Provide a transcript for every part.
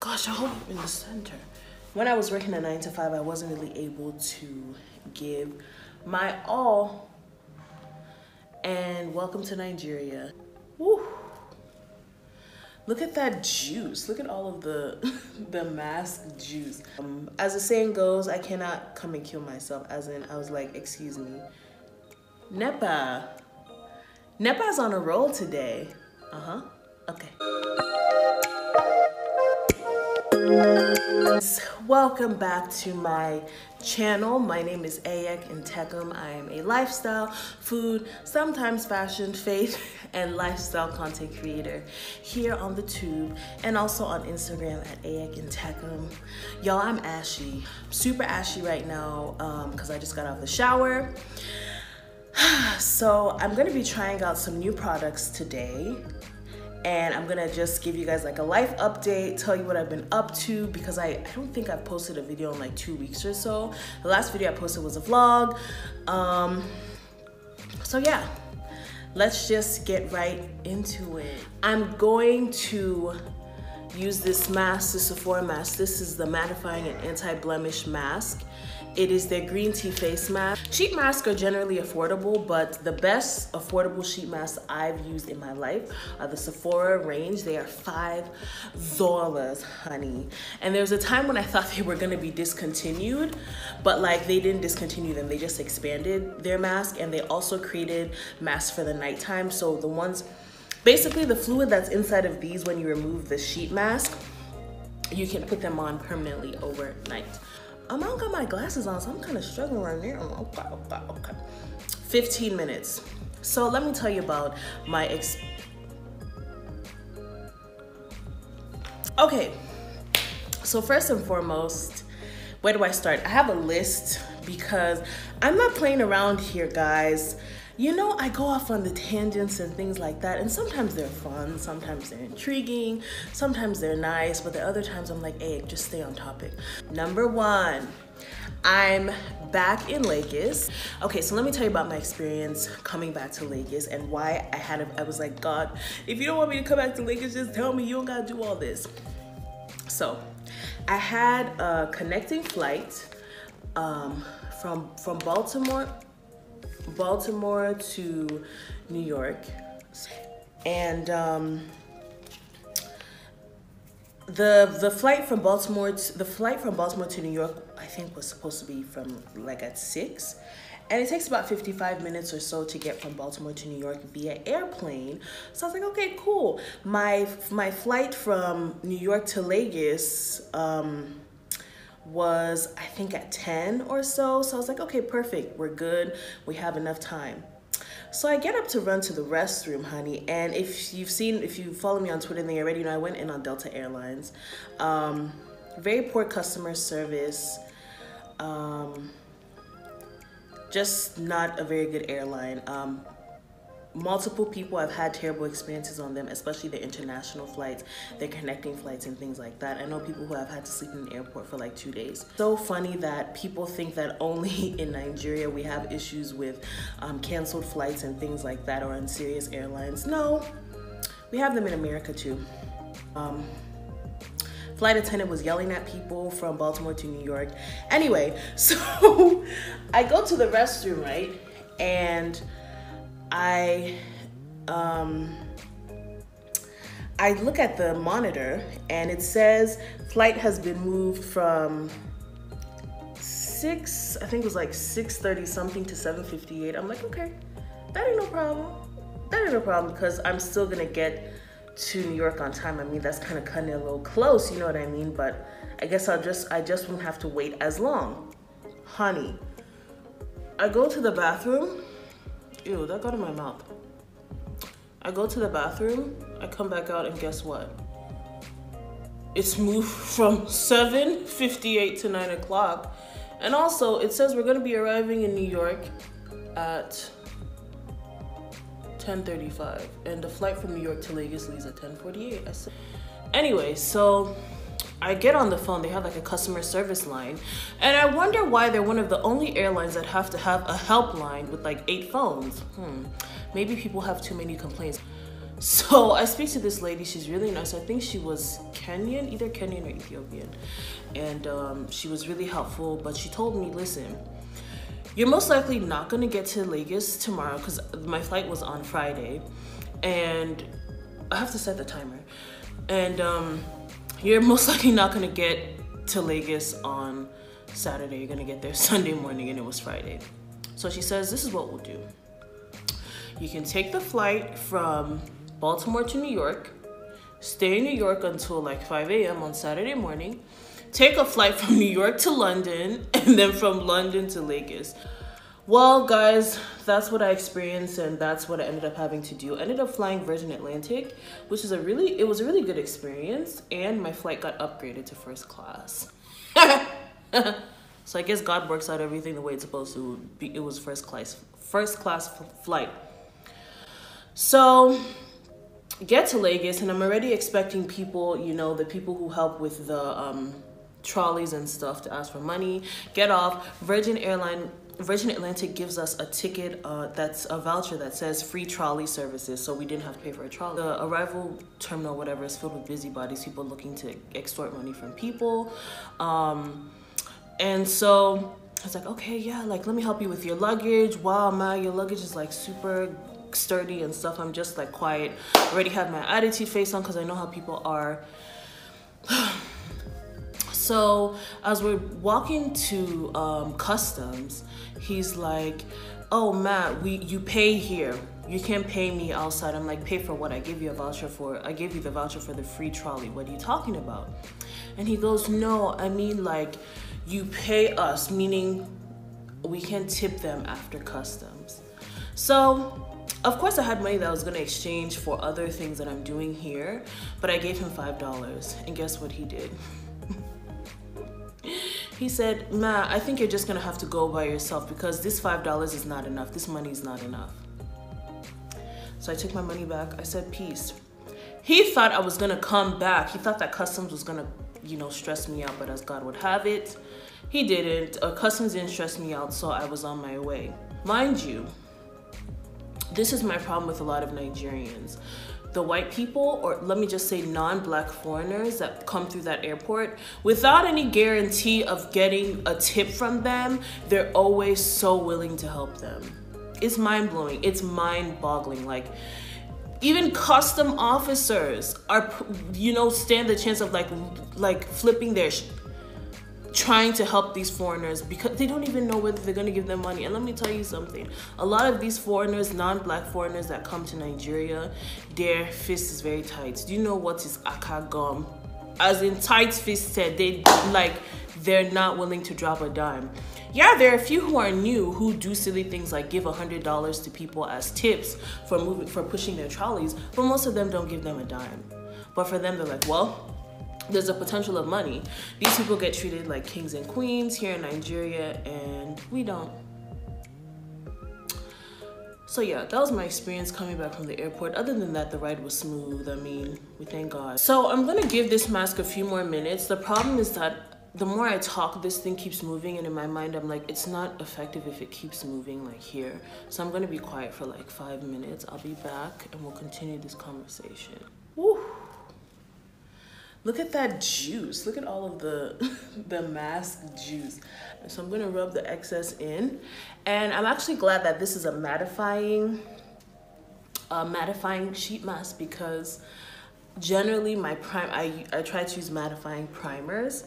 Gosh, I hope I'm in the center. When I was working a 9 to 5, I wasn't really able to give my all. And welcome to Nigeria. Woo. Look at that juice. Look at all of the mask juice. As the saying goes, I cannot come and kill myself. As in, I was like, excuse me. Nepa's on a roll today. Okay. Welcome back to my channel. My name is Elegance. I am a lifestyle, food, sometimes fashion, faith, and lifestyle content creator here on the tube and also on Instagram at Elegance. Y'all, I'm ashy, super ashy right now because I just got out of the shower. So I'm gonna be trying out some new products today. And I'm gonna just give you guys like a life update, tell you what I've been up to, because I don't think I've posted a video in like 2 weeks or so. The last video I posted was a vlog. So yeah, let's just get right into it. I'm going to use this mask, the Sephora mask. This is the mattifying and anti-blemish mask. It is their green tea face mask. Sheet masks are generally affordable, but the best affordable sheet masks I've used in my life are the Sephora range. They are $5, honey. And there was a time when I thought they were gonna be discontinued, but like they didn't discontinue them. They just expanded their mask, and they also created masks for the nighttime. So the ones, basically the fluid that's inside of these when you remove the sheet mask, you can put them on permanently overnight. I don't got my glasses on, so I'm kind of struggling right now. Okay. 15 minutes. So let me tell you about my Okay, so first and foremost, where do I start? I have a list because I'm not playing around here, guys. You know, I go off on the tangents and things like that, and sometimes they're fun, sometimes they're intriguing, sometimes they're nice, but the other times I'm like, hey, just stay on topic. Number one, I'm back in Lagos. Okay, so let me tell you about my experience coming back to Lagos and why I was like, God, if you don't want me to come back to Lagos, just tell me, you don't gotta do all this. So, I had a connecting flight from Baltimore to New York, and the flight from Baltimore to New York, I think, was supposed to be from like at 6, and it takes about 55 minutes or so to get from Baltimore to New York via airplane. So I was like, okay, cool. My flight from New York to Lagos was, I think, at 10 or so. So I was like, okay, perfect, we're good, we have enough time. So I get up to run to the restroom, honey, and if you follow me on Twitter, then you already know I went in on Delta Airlines. Very poor customer service, just not a very good airline. Multiple people have had terrible experiences on them, especially the international flights, their connecting flights and things like that. I know people who have had to sleep in the airport for like 2 days. So funny that people think that only in Nigeria we have issues with canceled flights and things like that, or on serious airlines. No, we have them in America too. Flight attendant was yelling at people from Baltimore to New York. Anyway, so I go to the restroom, right? And I look at the monitor and it says flight has been moved from 6, I think it was like 6:30 something to 7:58. I'm like, okay, that ain't no problem. That ain't no problem because I'm still gonna get to New York on time. I mean, that's kind of cutting it a little close, you know what I mean? But I guess I just won't have to wait as long. Honey, I go to the bathroom. Ew, that got in my mouth. I go to the bathroom, I come back out, and guess what? It's moved from 7:58 to 9 o'clock. And also, it says we're gonna be arriving in New York at 10:35. And the flight from New York to Lagos leaves at 10:48. Anyway, so I get on the phone, they have like a customer service line, and I wonder why they're one of the only airlines that have to have a helpline with like 8 phones. Maybe people have too many complaints. So I speak to this lady, she's really nice. I think she was Kenyan, either Kenyan or Ethiopian. And she was really helpful, but she told me, listen, you're most likely not gonna get to Lagos tomorrow because my flight was on Friday. And I have to set the timer. And you're most likely not gonna get to Lagos on Saturday. You're gonna get there Sunday morning, and it was Friday. So she says, this is what we'll do. You can take the flight from Baltimore to New York, stay in New York until like 5 a.m. on Saturday morning, take a flight from New York to London, and then from London to Lagos. Well, guys, that's what I experienced, and that's what I ended up having to do. I ended up flying Virgin Atlantic, which is it was a really good experience, and my flight got upgraded to first class. So I guess God works out everything the way it's supposed to be. It was first class flight. So get to Lagos, and I'm already expecting people, you know, the people who help with the trolleys and stuff, to ask for money. Get off. Virgin Atlantic gives us a ticket, that's a voucher that says free trolley services, so we didn't have to pay for a trolley. The arrival terminal, whatever, is filled with busybodies, people looking to extort money from people. And so I was like, okay, yeah, like, let me help you with your luggage. Wow, man, your luggage is like super sturdy and stuff. I'm just like quiet. I already have my attitude face on because I know how people are. So as we're walking to customs, he's like, oh, Matt, you pay here. You can't pay me outside. I'm like, pay for what? I gave you the voucher for the free trolley. What are you talking about? And he goes, no, I mean, like, you pay us, meaning we can tip them after customs. So of course I had money that I was gonna exchange for other things that I'm doing here, but I gave him $5, and guess what he did? He said, Ma, I think you're just gonna have to go by yourself because this $5 is not enough. This money is not enough. So I took my money back. I said, peace. He thought I was gonna come back. He thought that customs was gonna, you know, stress me out, but as God would have it, he didn't. Customs didn't stress me out, so I was on my way. Mind you, this is my problem with a lot of Nigerians. The white people, or let me just say non-black foreigners that come through that airport, without any guarantee of getting a tip from them, they're always so willing to help them. It's mind-blowing. It's mind-boggling. Like, even custom officers are, you know, stand the chance of like flipping their trying to help these foreigners because they don't even know whether they're going to give them money. And let me tell you something. A lot of these foreigners, non-black foreigners that come to Nigeria, their fist is very tight. Do you know what is akagum? As in tight fisted, they're not willing to drop a dime. Yeah, there are a few who are new who do silly things like give $100 to people as tips for pushing their trolleys, but most of them don't give them a dime. But for them, they're like, well, there's a potential of money. These people get treated like kings and queens here in Nigeria, and we don't. So yeah, that was my experience coming back from the airport. Other than that, the ride was smooth. I mean, we thank God. So I'm gonna give this mask a few more minutes. The problem is that the more I talk, this thing keeps moving, and in my mind, I'm like, it's not effective if it keeps moving like here. So I'm gonna be quiet for like 5 minutes. I'll be back and we'll continue this conversation. Woo. Look at that juice. Look at all of the mask juice. So I'm gonna rub the excess in. And I'm actually glad that this is a mattifying sheet mask because generally I try to use mattifying primers.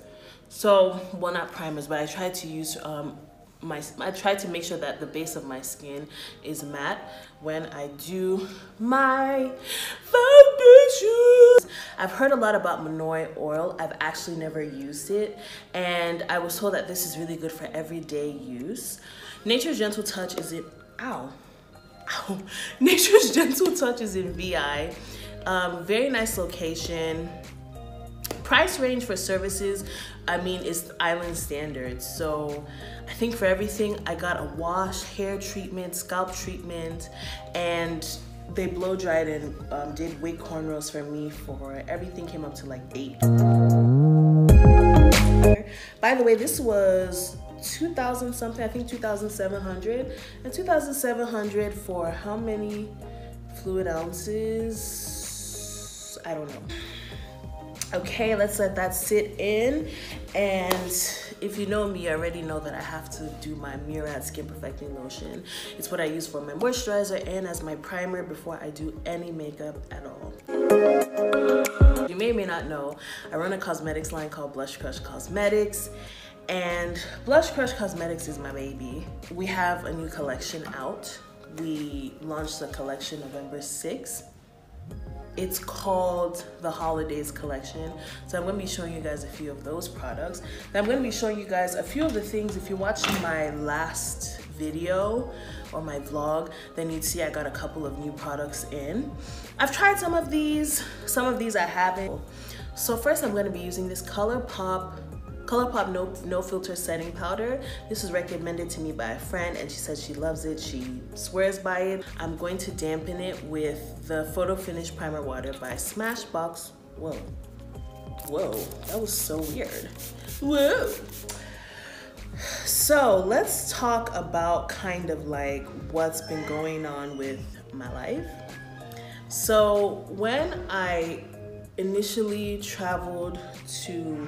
So, well, not primers, but I try to use I try to make sure that the base of my skin is matte when I do my foundation. I've heard a lot about Manoi oil. I've actually never used it, and I was told that this is really good for everyday use. Nature's Gentle Touch is in Nature's Gentle Touch is in VI. Very nice location. Price range for services, I mean, is island standards. So I think for everything, I got a wash, hair treatment, scalp treatment, and they blow dried and did wig cornrows for me. For everything came up to like $8. By the way, this was 2,000 something, I think 2,700. And 2,700 for how many? fluid ounces. I don't know. Okay, let's let that sit in. And if you know me, you already know that I have to do my Murad Skin Perfecting Lotion. It's what I use for my moisturizer and as my primer before I do any makeup at all. You may or may not know, I run a cosmetics line called BlushKrush Cosmetics. And BlushKrush Cosmetics is my baby. We have a new collection out. We launched the collection November 6th. It's called the Holidays Collection. So I'm gonna be showing you guys a few of those products. And I'm gonna be showing you guys a few of the things. If you watched my last video or my vlog, then you'd see I got a couple of new products in. I've tried some of these I haven't. So first I'm gonna be using this Colourpop no filter setting powder. This was recommended to me by a friend and she says she loves it, she swears by it. I'm going to dampen it with the Photo Finish Primer Water by Smashbox. Whoa, that was so weird. Whoa. So let's talk about kind of like what's been going on with my life. So when I initially traveled to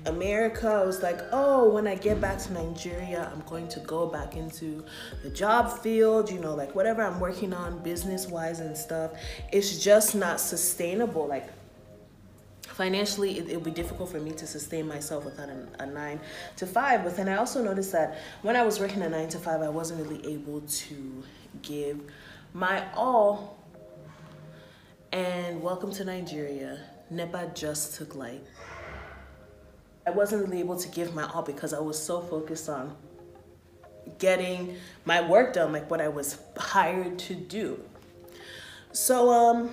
America, I was like, oh, when I get back to Nigeria, I'm going to go back into the job field, you know, like whatever I'm working on business-wise and stuff. It's just not sustainable. Like financially, it would be difficult for me to sustain myself without a 9 to 5. But then I also noticed that when I was working a 9 to 5, I wasn't really able to give my all. And welcome to Nigeria. NEPA just took light. I wasn't really able to give my all because I was so focused on getting my work done, like what I was hired to do. So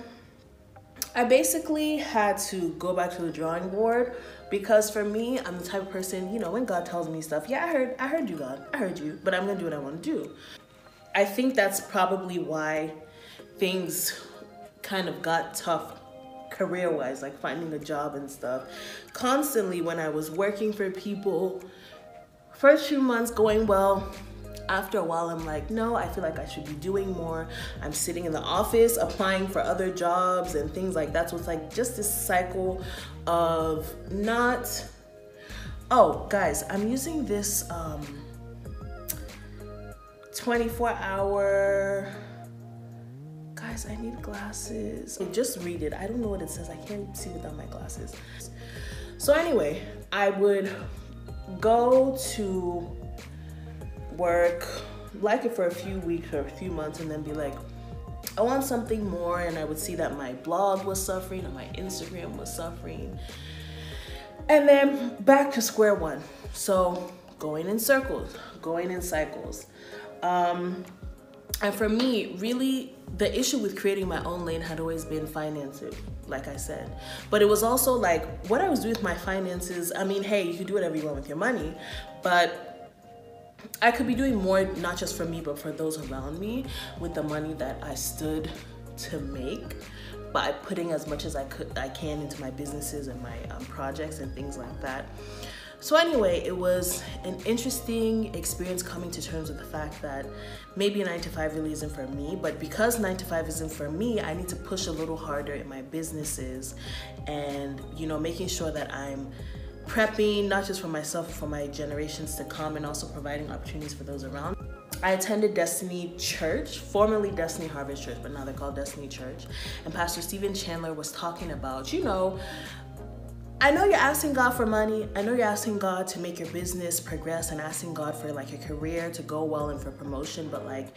I basically had to go back to the drawing board because for me, I'm the type of person, you know, when God tells me stuff, yeah, I heard you, God, I heard you, but I'm gonna do what I wanna do. I think that's probably why things kind of got tough career-wise, like finding a job and stuff. Constantly when I was working for people, first few months going well, after a while I'm like, no, I feel like I should be doing more. I'm sitting in the office applying for other jobs and things like that. So it's like just this cycle of not... Oh, guys, I'm using this 24-hour... Guys, I need glasses. Just read it. I don't know what it says. I can't see without my glasses. So anyway, I would go to work, like it for a few weeks or a few months, and then be like, I want something more. And I would see that my blog was suffering and my Instagram was suffering. And then back to square one. So going in circles, going in cycles. And for me, really, the issue with creating my own lane had always been finances, like I said. But it was also like, what I was doing with my finances, I mean, hey, you can do whatever you want with your money, but I could be doing more, not just for me, but for those around me with the money that I stood to make by putting as much as I can into my businesses and my projects and things like that. So anyway, it was an interesting experience coming to terms with the fact that maybe a 9 to 5 really isn't for me, but because 9 to 5 isn't for me, I need to push a little harder in my businesses and, you know, making sure that I'm prepping, not just for myself, but for my generations to come, and also providing opportunities for those around. I attended Destiny Church, formerly Destiny Harvest Church, but now they're called Destiny Church. And Pastor Stephen Chandler was talking about, you know, I know you're asking God for money. I know you're asking God to make your business progress and asking God for like your career to go well and for promotion. But like,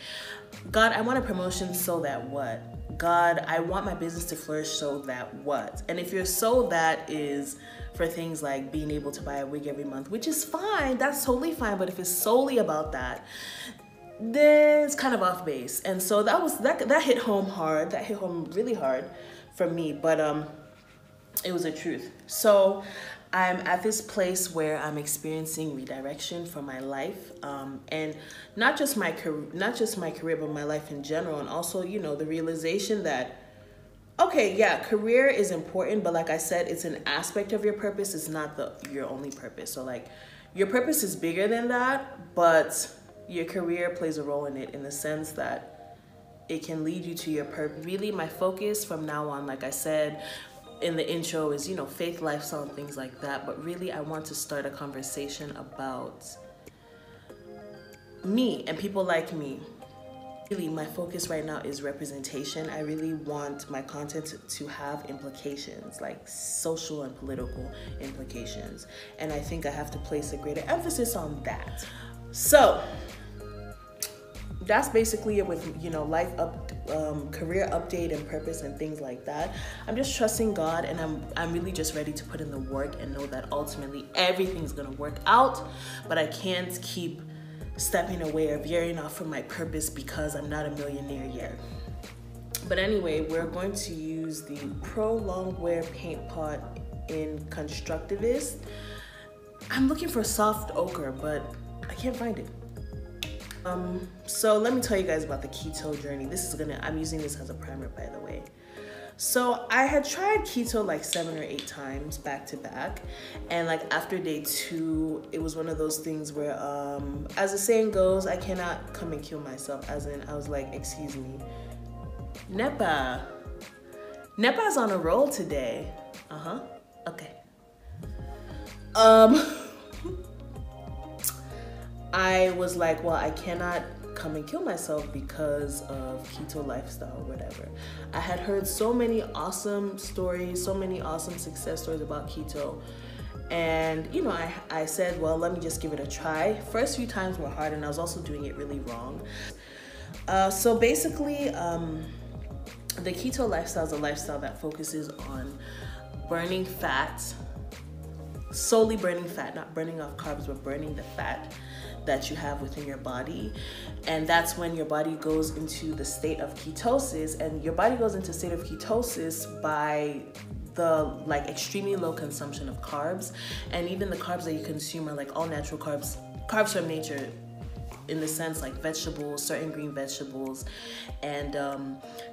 God, I want a promotion so that what? God, I want my business to flourish so that what? And if your so that is for things like being able to buy a wig every month, which is fine, that's totally fine. But if it's solely about that, then it's kind of off base. And so that hit home hard. That hit home really hard for me. But it was the truth. So I'm at this place where I'm experiencing redirection for my life, and not just my career, but my life in general. And also, you know, the realization that, okay, yeah, career is important, but like I said, it's an aspect of your purpose. It's not your only purpose. So like, your purpose is bigger than that, but your career plays a role in it, in the sense that it can lead you to your purpose. Really, my focus from now on, like I said in the intro, is, you know, faith, lifestyle, and things like that. But really, I want to start a conversation about me and people like me. Really, my focus right now is representation. I really want my content to have implications, like social and political implications. And I think I have to place a greater emphasis on that. So that's basically it with, you know, career update and purpose and things like that. I'm just trusting God, and I'm really just ready to put in the work and know that ultimately everything's gonna work out. But I can't keep stepping away or veering off from my purpose because I'm not a millionaire yet. But anyway, we're going to use the Pro Longwear Paint Pot in Constructivist. I'm looking for soft ochre, but I can't find it. So let me tell you guys about the keto journey. I'm using this as a primer, by the way. So I had tried keto like 7 or 8 times back to back, and like after day 2, it was one of those things where, as the saying goes, I cannot come and kill myself. As in, I was like, excuse me, Nepa's on a roll today. Okay. I was like, well, I cannot come and kill myself because of keto lifestyle or whatever. I had heard so many awesome stories, so many awesome success stories about keto. And, you know, I said, well, let me just give it a try. First few times were hard, and I was also doing it really wrong. So basically, the keto lifestyle is a lifestyle that focuses on burning fat, solely burning fat, not burning off carbs, but burning the fat that you have within your body. And that's when your body goes into the state of ketosis, and your body goes into a state of ketosis by the like extremely low consumption of carbs. And even the carbs that you consume are like all natural carbs from nature, in the sense like vegetables, certain green vegetables, and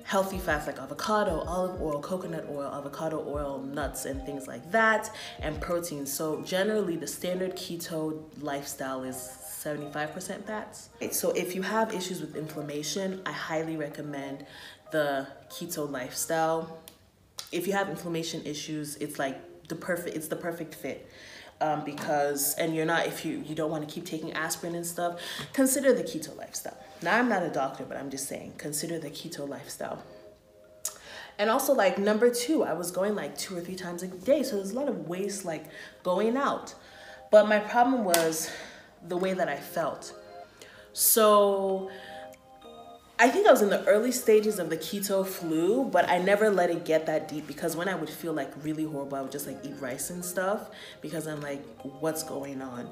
healthy fats like avocado, olive oil, coconut oil, avocado oil, nuts, and things like that, and protein. So generally the standard keto lifestyle is 75% fats. So if you have issues with inflammation, I highly recommend the keto lifestyle. If you have inflammation issues, it's like the perfect fit. Because, and if you don't want to keep taking aspirin and stuff, consider the keto lifestyle. Now, I'm not a doctor, but I'm just saying, consider the keto lifestyle. And also, like, number 2, I was going like 2 or 3 times a day, so there's a lot of waste like going out. But my problem was the way that I felt. So I think I was in the early stages of the keto flu, but I never let it get that deep, because when I would feel like really horrible, I would just like eat rice and stuff, because I'm like, what's going on?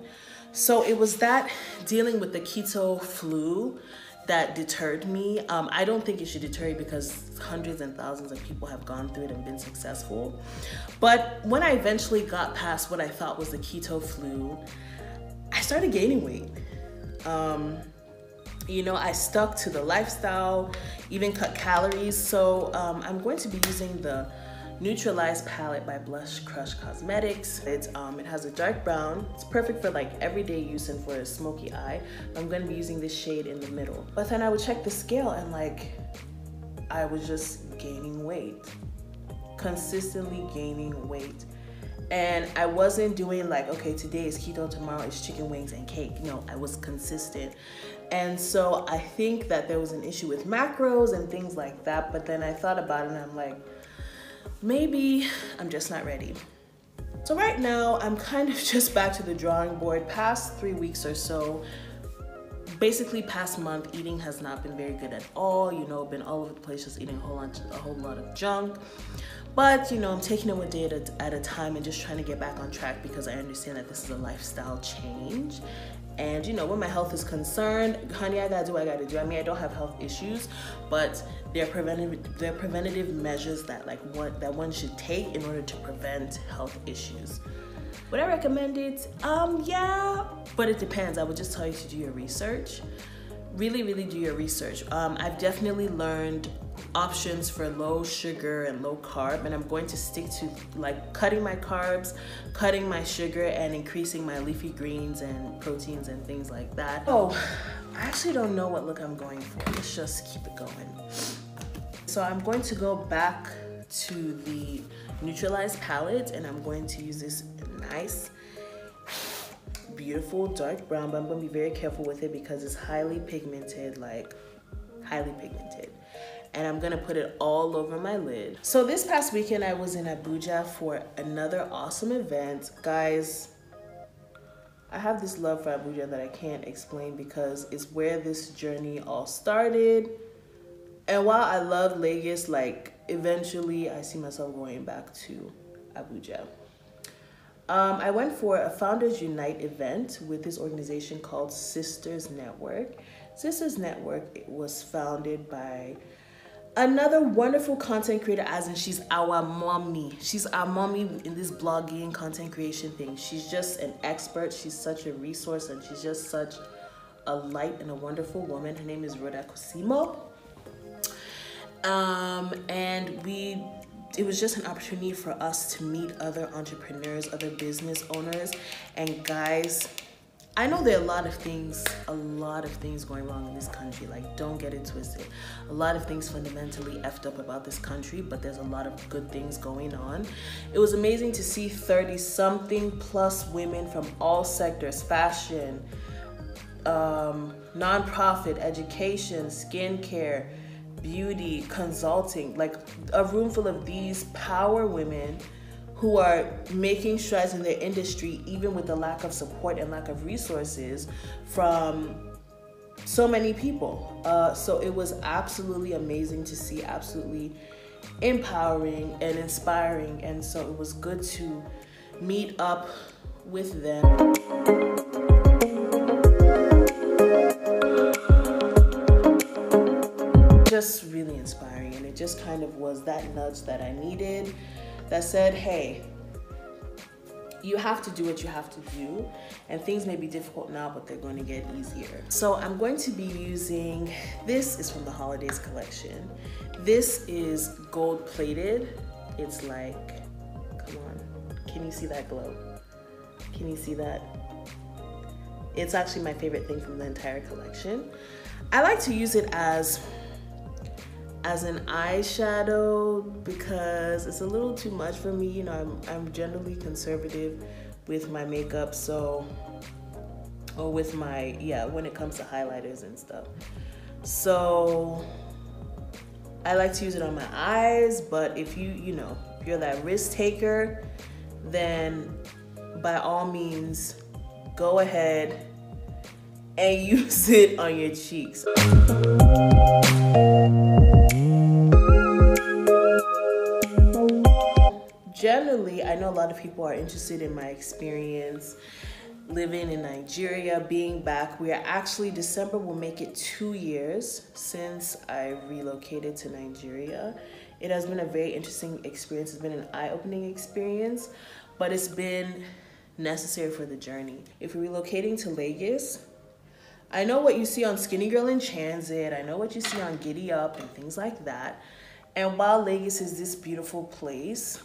So it was that dealing with the keto flu that deterred me. I don't think it should deter you, because hundreds and thousands of people have gone through it and been successful. But when I eventually got past what I thought was the keto flu, I started gaining weight. You know, I stuck to the lifestyle, even cut calories. So I'm going to be using the Neutralized palette by BlushKrush Cosmetics. It has a dark brown. It's perfect for like everyday use and for a smoky eye. I'm going to be using this shade in the middle. But then I would check the scale, and like, I was just gaining weight, consistently gaining weight. And I wasn't doing like, okay, today is keto, tomorrow is chicken wings and cake. No, I was consistent. And so I think that there was an issue with macros and things like that. But then I thought about it, and I'm like, maybe I'm just not ready. So right now, I'm kind of just back to the drawing board. Past 3 weeks or so, basically past month, eating has not been very good at all. You know, been all over the place, just eating a whole lot of junk. But, you know, I'm taking it one day at a time and just trying to get back on track, because I understand that this is a lifestyle change. And, you know, when my health is concerned, honey, I gotta do what I gotta do. I mean, I don't have health issues, but they're preventative measures that one should take in order to prevent health issues. Would I recommend it? Yeah, but it depends. I would just tell you to do your research. Really, really do your research. I've definitely learned options for low sugar and low carb, and I'm going to stick to like cutting my carbs, cutting my sugar, and increasing my leafy greens and proteins and things like that. Oh, I actually don't know what look I'm going for. Let's just keep it going. So I'm going to go back to the Neutralized palette, and I'm going to use this nice, beautiful dark brown, but I'm going to be very careful with it because it's highly pigmented, like highly pigmented. And I'm gonna put it all over my lid. So this past weekend I was in Abuja for another awesome event. Guys, I have this love for Abuja that I can't explain because it's where this journey all started. And while I love Lagos, like eventually I see myself going back to Abuja. I went for a Founders Unite event with this organization called Sisters Network. Sisters Network was founded by another wonderful content creator, as in she's our mommy. She's our mommy in this blogging, content creation thing. She's just an expert. She's such a resource, and she's just such a light and a wonderful woman. Her name is Rhoda Cosimo. And it was just an opportunity for us to meet other entrepreneurs, other business owners. And guys, I know there are a lot of things going wrong in this country. Like, don't get it twisted. A lot of things fundamentally effed up about this country, but there's a lot of good things going on. It was amazing to see 30-something plus women from all sectors: fashion, nonprofit, education, skincare, beauty, consulting, like a room full of these power women who are making strides in their industry, even with the lack of support and lack of resources from so many people. So it was absolutely amazing to see, absolutely empowering and inspiring. And so it was good to meet up with them. Just really inspiring, and it just kind of was that nudge that I needed, that said, hey, you have to do what you have to do, and things may be difficult now, but they're going to get easier. So I'm going to be using, this is from the holidays collection. This is gold plated. It's like, come on, can you see that glow? Can you see that? It's actually my favorite thing from the entire collection. I like to use it as an eyeshadow because it's a little too much for me. You know, I'm generally conservative with my makeup, so, or with my, yeah, when it comes to highlighters and stuff. So I like to use it on my eyes, but if you know, if you're that risk taker, then by all means, go ahead and use it on your cheeks. Generally, I know a lot of people are interested in my experience living in Nigeria, being back. We are actually, December will make it 2 years since I relocated to Nigeria. It has been a very interesting experience. It's been an eye-opening experience, but it's been necessary for the journey. If you're relocating to Lagos, I know what you see on Skinny Girl in Transit, I know what you see on Giddy Up and things like that. And while Lagos is this beautiful place,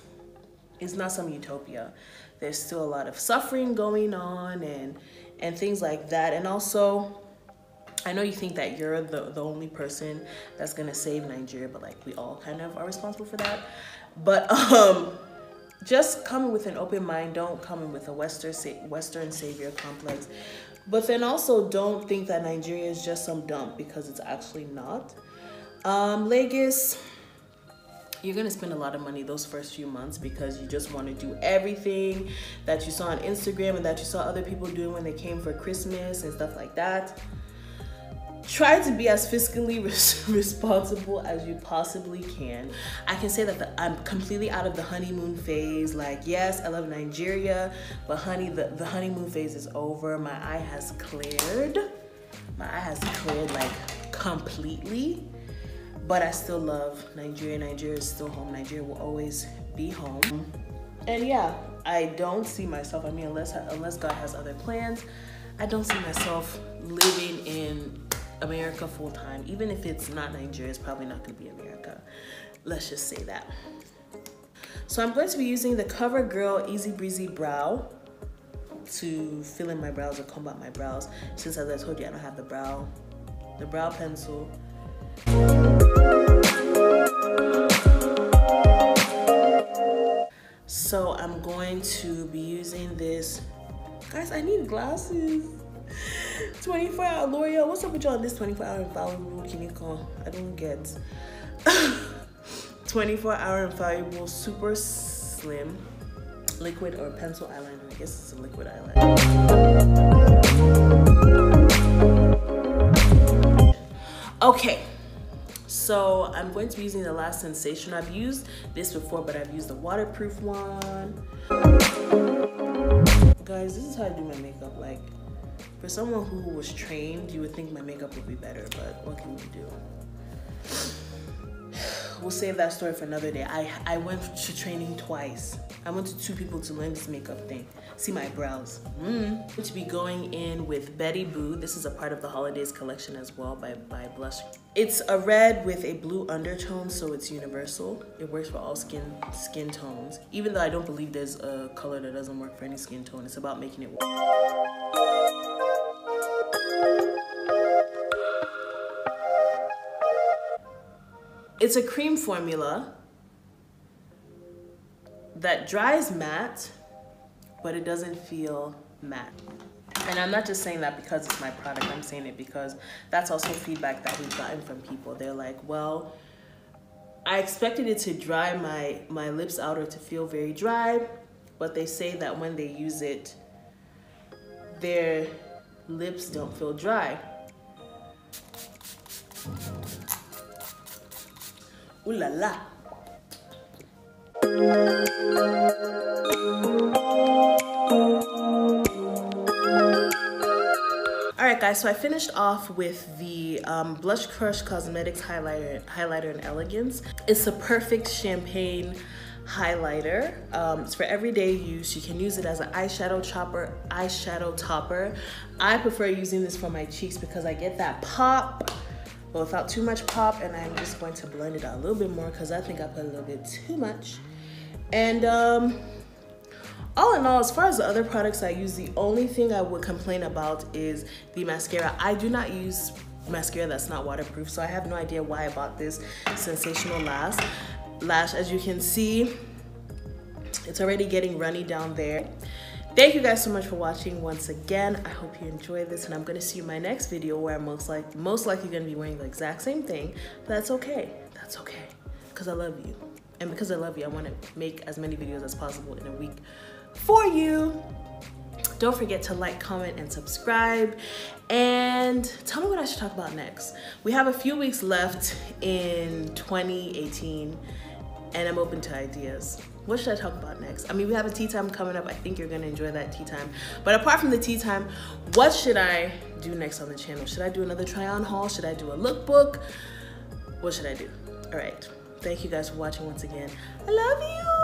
it's not some utopia. There's still a lot of suffering going on and things like that. And also, I know you think that you're the only person that's gonna save Nigeria, but like we all kind of are responsible for that. But just come in with an open mind. Don't come in with a Western savior complex. But then also don't think that Nigeria is just some dump, because it's actually not. Lagos, you're gonna spend a lot of money those first few months because you just want to do everything that you saw on Instagram and that you saw other people doing when they came for Christmas and stuff like that. Try to be as fiscally responsible as you possibly can. I can say that I'm completely out of the honeymoon phase. Like, yes, I love Nigeria, but honey, the honeymoon phase is over. My eye has cleared. My eye has cleared like completely. But I still love Nigeria. Nigeria is still home. Nigeria will always be home. And yeah, I don't see myself, unless God has other plans, I don't see myself living in America full time. Even if it's not Nigeria, it's probably not gonna be America. Let's just say that. So I'm going to be using the CoverGirl Easy Breezy Brow to fill in my brows or comb out my brows, since as I told you I don't have the brow pencil. So I'm going to be using this. Guys, I need glasses. 24-hour L'Oreal. What's up with y'all? This 24-hour infallible can you call? I don't get. 24-hour infallible super slim liquid or pencil eyeliner. I guess it's a liquid eyeliner. Okay, so I'm going to be using the Lash Sensation. I've used this before, but I've used the waterproof one. Guys, this is how I do my makeup. Like, for someone who was trained, you would think my makeup would be better, but what can we do? We'll save that story for another day. I went to training twice. I went to 2 people to learn this makeup thing. See my brows. I'm going to be going in with Betty Boo. This is a part of the Holidays collection as well by Blush. It's a red with a blue undertone, so it's universal. It works for all skin tones. Even though I don't believe there's a color that doesn't work for any skin tone. It's about making it work. It's a cream formula that dries matte, but it doesn't feel matte. And I'm not just saying that because it's my product, I'm saying it because that's also feedback that we've gotten from people. They're like, well, I expected it to dry my lips out or to feel very dry, but they say that when they use it, their lips don't feel dry. Ooh la la. Alright guys, so I finished off with the BlushKrush Cosmetics highlighter in Elegance. It's a perfect champagne highlighter. It's for everyday use. You can use it as an eyeshadow topper. I prefer using this for my cheeks because I get that pop, but without too much pop, and I'm just going to blend it out a little bit more because I think I put a little bit too much. And all in all, as far as the other products I use, the only thing I would complain about is the mascara. I do not use mascara that's not waterproof, so I have no idea why I bought this Sensational Lash. As you can see, it's already getting runny down there. Thank you guys so much for watching once again. I hope you enjoyed this, and I'm gonna see you in my next video where I'm most likely gonna be wearing the exact same thing, but that's okay. That's okay, because I love you. And because I love you, I wanna make as many videos as possible in a week for you. Don't forget to like, comment, and subscribe. And tell me what I should talk about next. We have a few weeks left in 2018, and I'm open to ideas. What should I talk about next? I mean, we have a tea time coming up. I think you're gonna enjoy that tea time. But apart from the tea time, what should I do next on the channel? Should I do another try-on haul? Should I do a lookbook? What should I do? All right, thank you guys for watching once again. I love you.